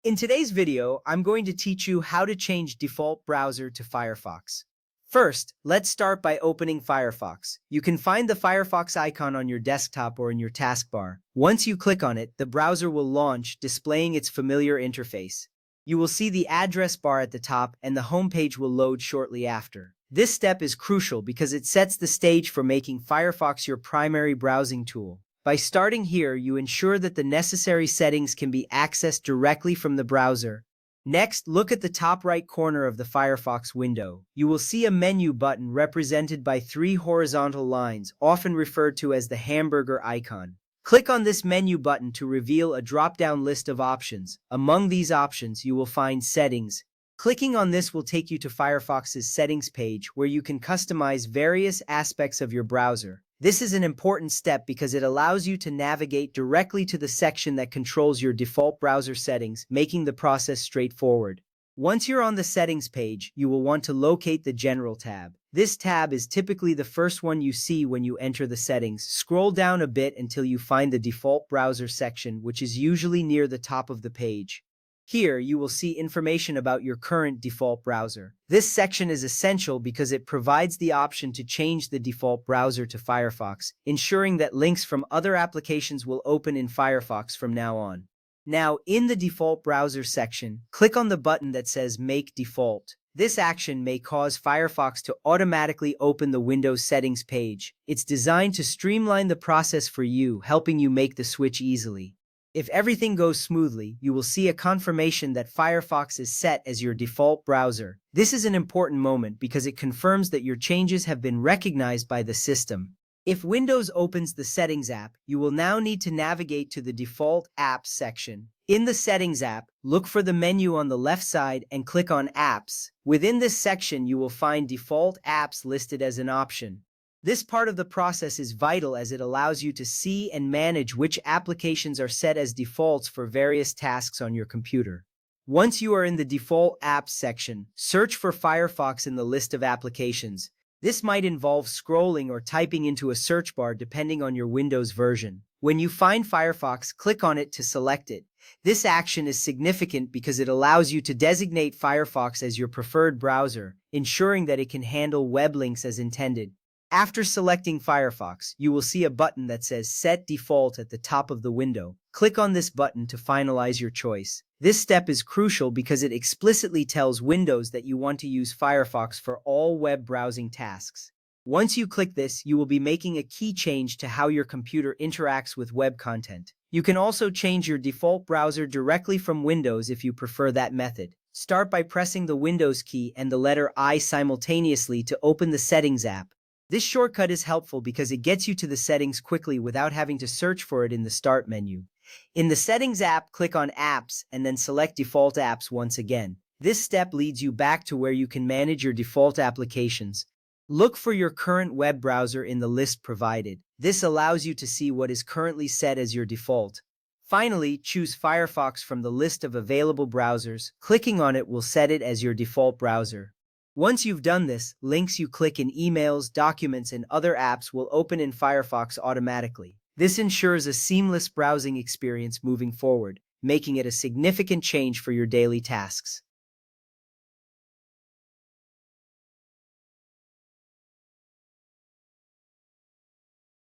In today's video, I'm going to teach you how to change default browser to Firefox. First, let's start by opening Firefox. You can find the Firefox icon on your desktop or in your taskbar. Once you click on it, the browser will launch, displaying its familiar interface. You will see the address bar at the top and the homepage will load shortly after. This step is crucial because it sets the stage for making Firefox your primary browsing tool. By starting here, you ensure that the necessary settings can be accessed directly from the browser. Next, look at the top right corner of the Firefox window. You will see a menu button represented by three horizontal lines, often referred to as the hamburger icon. Click on this menu button to reveal a drop-down list of options. Among these options, you will find Settings. Clicking on this will take you to Firefox's Settings page, where you can customize various aspects of your browser. This is an important step because it allows you to navigate directly to the section that controls your default browser settings, making the process straightforward. Once you're on the Settings page, you will want to locate the General tab. This tab is typically the first one you see when you enter the settings. Scroll down a bit until you find the Default Browser section, which is usually near the top of the page. Here, you will see information about your current default browser. This section is essential because it provides the option to change the default browser to Firefox, ensuring that links from other applications will open in Firefox from now on. Now, in the default browser section, click on the button that says Make Default. This action may cause Firefox to automatically open the Windows settings page. It's designed to streamline the process for you, helping you make the switch easily. If everything goes smoothly, you will see a confirmation that Firefox is set as your default browser. This is an important moment because it confirms that your changes have been recognized by the system. If Windows opens the Settings app, you will now need to navigate to the Default Apps section. In the Settings app, look for the menu on the left side and click on Apps. Within this section, you will find Default Apps listed as an option. This part of the process is vital as it allows you to see and manage which applications are set as defaults for various tasks on your computer. Once you are in the Default Apps section, search for Firefox in the list of applications. This might involve scrolling or typing into a search bar depending on your Windows version. When you find Firefox, click on it to select it. This action is significant because it allows you to designate Firefox as your preferred browser, ensuring that it can handle web links as intended. After selecting Firefox, you will see a button that says Set Default at the top of the window. Click on this button to finalize your choice. This step is crucial because it explicitly tells Windows that you want to use Firefox for all web browsing tasks. Once you click this, you will be making a key change to how your computer interacts with web content. You can also change your default browser directly from Windows if you prefer that method. Start by pressing the Windows key and the letter I simultaneously to open the Settings app. This shortcut is helpful because it gets you to the settings quickly without having to search for it in the Start menu. In the Settings app, click on Apps and then select Default Apps once again. This step leads you back to where you can manage your default applications. Look for your current web browser in the list provided. This allows you to see what is currently set as your default. Finally, choose Firefox from the list of available browsers. Clicking on it will set it as your default browser. Once you've done this, links you click in emails, documents, and other apps will open in Firefox automatically. This ensures a seamless browsing experience moving forward, making it a significant change for your daily tasks.